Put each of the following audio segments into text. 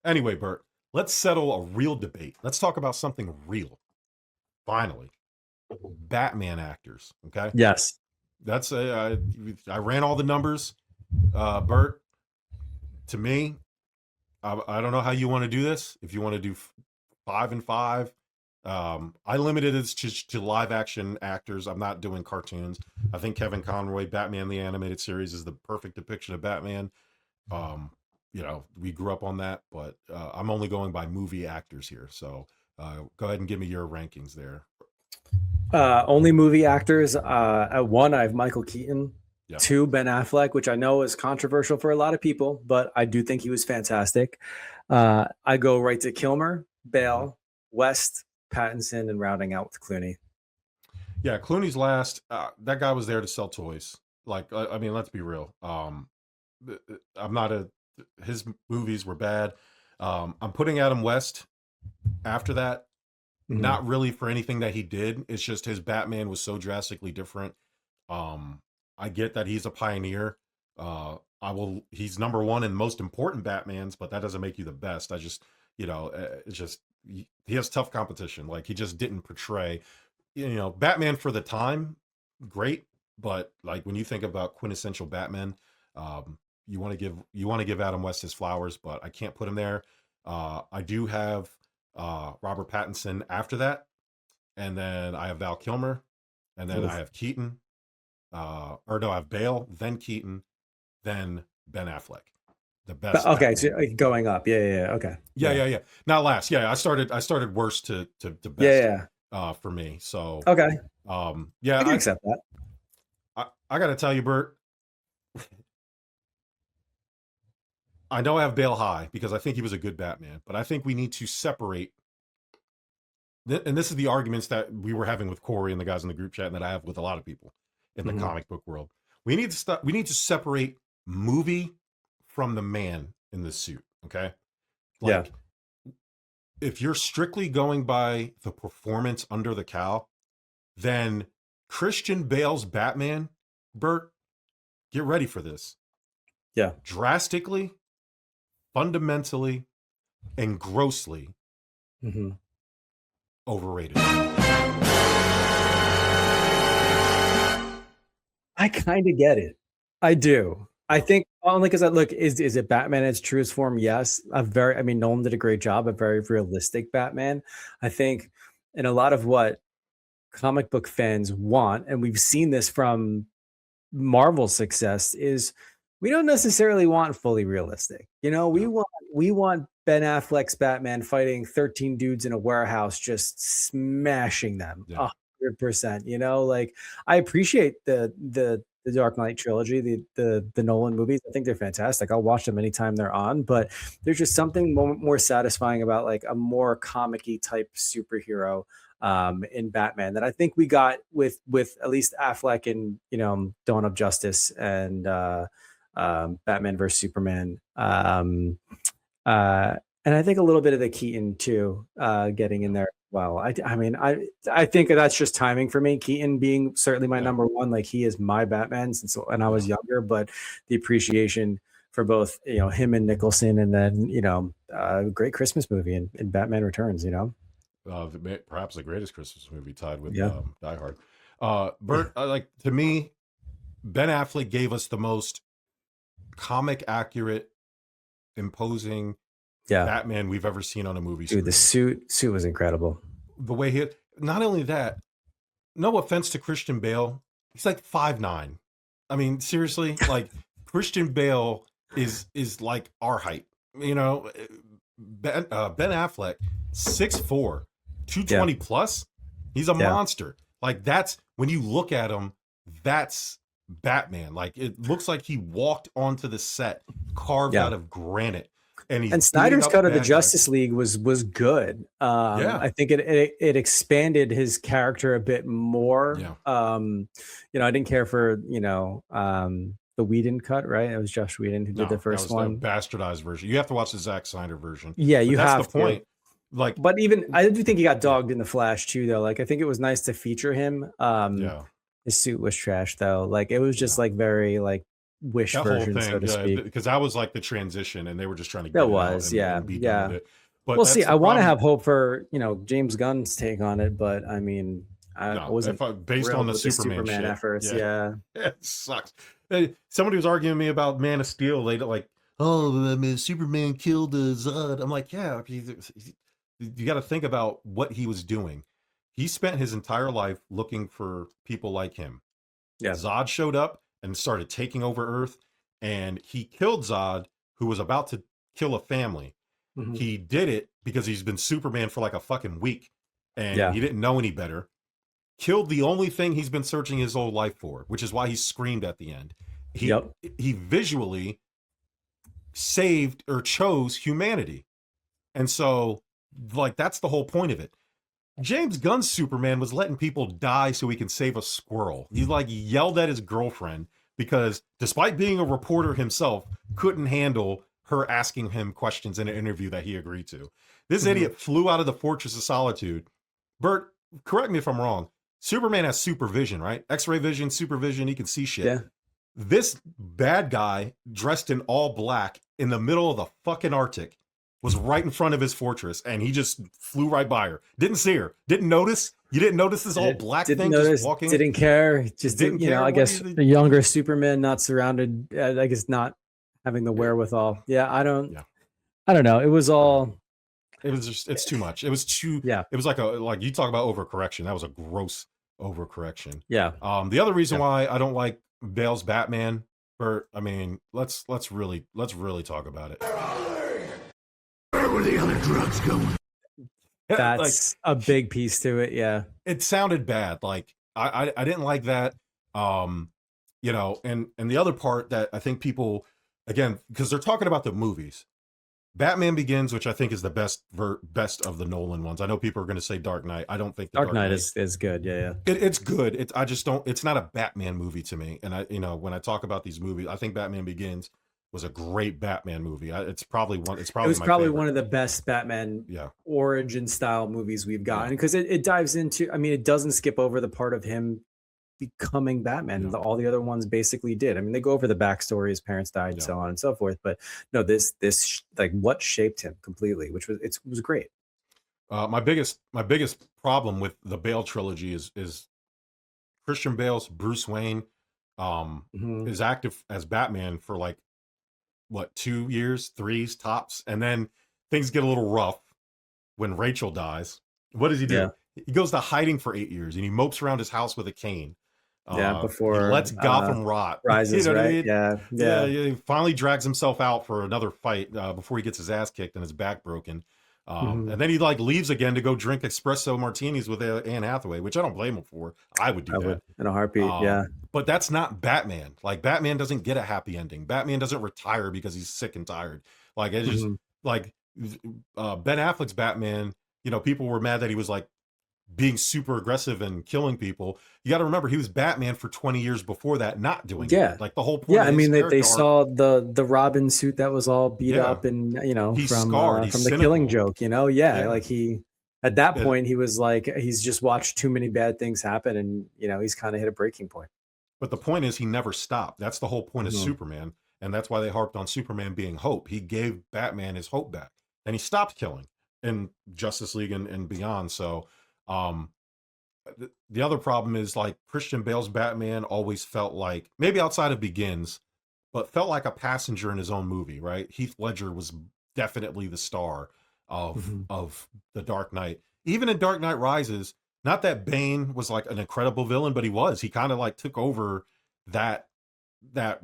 Anyway, Bert, let's settle a real debate. Let's talk about something real. Finally, Batman actors. Okay, Yes. that's I ran all the numbers. Bert, to me, I don't know how you want to do this. If you want to do 5 and 5, I limited it to live action actors. I'm not doing cartoons. I think Kevin Conroy, Batman the Animated Series, is the perfect depiction of Batman. We grew up on that, but I'm only going by movie actors here. So go ahead and give me your rankings there. Only movie actors. At one, I have Michael Keaton. Yeah. Two, Ben Affleck, which I know is controversial for a lot of people, but I do think he was fantastic. I go right to Kilmer, Bale, West, Pattinson, and rounding out with Clooney. Yeah, Clooney's last. That guy was there to sell toys. Like, I mean, let's be real. I'm not a. His movies were bad. I'm putting Adam West after that. Not really for anything that he did. It's just his Batman was so drastically different. I get that he's a pioneer. He's number one in most important Batmans, but that doesn't make you the best. It's just he has tough competition. Like, he just didn't portray, Batman for the time, great, but like when you think about quintessential Batman, you want to give Adam West his flowers, but I can't put him there. I do have Robert Pattinson after that, and then I have Val Kilmer, and then I have Keaton, I have Bale, then Keaton, then Ben Affleck. The best. Okay, Batman. so going up. Yeah. Okay. Yeah. Not last. Yeah, I started worst to best. Yeah. For me. So Okay. Yeah, I can accept that. I got to tell you, Bert. I know I have Bale high because I think he was a good Batman, but I think we need to separate. And this is the arguments that we were having with Corey and the guys in the group chat, and that I have with a lot of people in the comic book world. We need to separate movie from the man in the suit. Okay. Like, if you're strictly going by the performance under the cowl, then Christian Bale's Batman, Bert, get ready for this. Yeah. Drastically, fundamentally, and grossly overrated. I kind of get it. I do. I think only because is it Batman in its truest form? Yes. Nolan did a great job, a very realistic Batman. I think in a lot of what comic book fans want, and we've seen this from Marvel's success, is we don't necessarily want fully realistic. We want Ben Affleck's Batman fighting 13 dudes in a warehouse, just smashing them 100%. Like, I appreciate the Dark Knight trilogy, the Nolan movies. I think they're fantastic. I'll watch them anytime they're on, but there's just something more satisfying about like a more comic-y type superhero in Batman that I think we got with at least Affleck in Dawn of Justice and Batman versus Superman, and I think a little bit of the Keaton too, getting in there. Well, I think that's just timing for me. Keaton being certainly my number one, like he is my Batman since when I was younger, but the appreciation for both him and Nicholson, and then great Christmas movie in Batman Returns. Perhaps the greatest Christmas movie, tied with Die Hard. Bert, to me, Ben Affleck gave us the most comic accurate, imposing Batman we've ever seen on a movie screen. Dude, the suit was incredible. The way not only that, no offense to Christian Bale, he's like 5'9". I mean, seriously, like Christian Bale is like our height. Ben Affleck, 6'4", 220 plus. He's a monster. Like, that's when you look at him, that's Batman. Like, it looks like he walked onto the set carved out of granite. And Snyder's cut of the Justice League was good. I think it expanded his character a bit more. I didn't care for the Whedon cut, right? It was Josh Whedon who did the first one. The bastardized version. You have to watch the Zack Snyder version. Yeah, that's the point. Like, but even I do think he got dogged in the Flash too, though. Like, I think it was nice to feature him. His suit was trash though. Like, it was just like very like wish That whole version, so thing, to yeah, speak. because that was like the transition, and they were just trying to That get it out was, yeah, and be done with yeah. it. But We'll see. that's the I want to problem. have hope for, James Gunn's take on it, but I mean, I No, if wasn't based on thrilled the with the Superman Superman shit, efforts. yeah, Yeah. it sucks. Somebody was arguing with me about Man of Steel. They like, oh, I mean, Superman killed Zod. I'm like, yeah, you got to think about what he was doing. He spent his entire life looking for people like him. Yeah. Zod showed up and started taking over Earth, and he killed Zod, who was about to kill a family. Mhm. He did it because he's been Superman for like a fucking week, and Yeah. he didn't know any better. Killed the only thing he's been searching his whole life for, which is why he screamed at the end. He Yep. he visually saved or chose humanity. And so, like, that's the whole point of it. James Gunn's Superman was letting people die so he can save a squirrel. He like yelled at his girlfriend because, despite being a reporter himself, couldn't handle her asking him questions in an interview that he agreed to. This Mhm. idiot flew out of the Fortress of Solitude. Bert, correct me if I'm wrong. Superman has supervision, right? X-ray vision, supervision, he can see shit. Yeah. This bad guy dressed in all black in the middle of the fucking Arctic was right in front of his fortress, and he just flew right by her. Didn't see her. Didn't notice. You didn't notice this all black Didn't thing just notice, walking. didn't care. Just Didn't care. I What guess do you- the younger Superman, not surrounded, I guess not having the wherewithal. Yeah, I don't. Yeah. I don't know. It was all. It was just. It's too much. It was too. Yeah. It was like you talk about overcorrection. That was a gross overcorrection. Yeah. The other reason why I don't like Bale's Batman, Bert. I mean, let's really talk about it. Where were the other drugs going? That's a big piece to it. Yeah. It sounded bad. Like I didn't like that. And the other part that I think people, again, because they're talking about the movies, Batman Begins, which I think is the best of the Nolan ones. I know people are going to say Dark Knight. I don't think Dark Knight is good. Yeah. it's good. I just don't. It's not a Batman movie to me. And when I talk about these movies, I think Batman Begins was a great Batman movie. It's probably one. It was probably one of the best Batman Yeah. origin style movies we've gotten, because it dives into. I mean, it doesn't skip over the part of him becoming Batman. Yeah. All the other ones basically did. I mean, they go over the backstory, his parents died, so on and so forth. But no, this like what shaped him completely, which was great. My biggest problem with the Bale trilogy is Christian Bale's Bruce Wayne Mhm. is active as Batman for like what 2 years, 3 tops, and then things get a little rough when Rachel dies. What does he do? Yeah. He goes to hiding for 8 years and he mopes around his house with a cane. Before he lets Gotham rot. rises, You know what I right? mean? Yeah. He finally drags himself out for another fight before he gets his ass kicked and his back broken. Mhm. And then he like leaves again to go drink espresso martinis with Anne Hathaway, which I don't blame him for. I would do I that. would in a heartbeat. Yeah. But that's not Batman. Like Batman doesn't get a happy ending. Batman doesn't retire because he's sick and tired. Like it's just Mhm. like Ben Affleck's Batman. People were mad that he was like being super aggressive and killing people. You got to remember he was Batman for 20 years before that, not doing Yeah. that. Like the whole point. Yeah, of I his mean, they character arc- saw the Robin suit that was all beat Yeah. up, and He's from scarred, he's from the Killing cynical. Joke. Yeah, Yeah. like he at that Yeah. point he was like he's just watched too many bad things happen, and he's kind of hit a breaking point. But the point is he never stopped. That's the whole point of Mhm. Superman. And that's why they harped on Superman being hope. He gave Batman his hope back. And he stopped killing in Justice League and beyond. So the other problem is like Christian Bale's Batman always felt like, maybe outside of Begins, but felt like a passenger in his own movie, right? Heath Ledger was definitely the star of Mhm. of the Dark Knight. Even in Dark Knight Rises, not that Bane was like an incredible villain, but he was. He kind of like took over that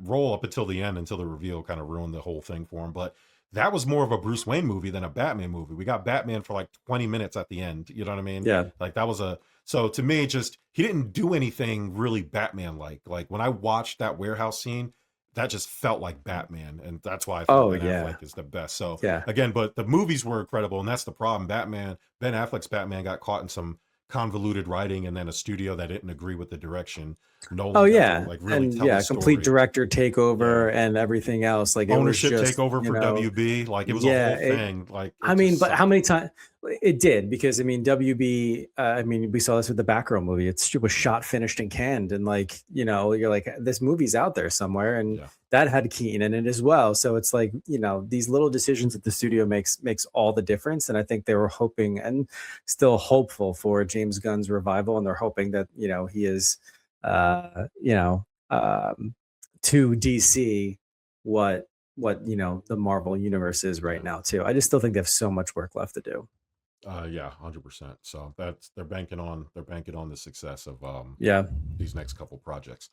role up until the end, until the reveal kind of ruined the whole thing for him. But that was more of a Bruce Wayne movie than a Batman movie. We got Batman for like 20 minutes at the end. You know what I mean? Yeah. Like that was so to me, just he didn't do anything really Batman like. Like when I watched that warehouse scene, that just felt like Batman, and that's why I think Ben Affleck is the best. So Yeah. again, but the movies were incredible, and that's the problem. Ben Affleck's Batman got caught in some convoluted writing, and then a studio that didn't agree with the direction. Oh Nolan got to yeah, like really and tell yeah, his complete story. director Yeah. takeover and everything else. Like it was Ownership just, takeover for WB. Like it was a yeah. whole thing. Like I it mean, just but how sucked. many times it did? Because I mean, WB. I mean, we saw this with the Batgirl movie. It was shot, finished, and canned, and like you're like, this movie's out there somewhere, and Yeah. that had Keaton in it as well. So it's like these little decisions that the studio makes all the difference. And I think they were hoping and still hopeful for James Gunn's revival, and they're hoping that he is, uh, you know, um, to DC what the Marvel universe is right Yeah. now too. I just still think they have so much work left to do. Yeah, 100%. So they're banking on the success of Yeah. these next couple projects.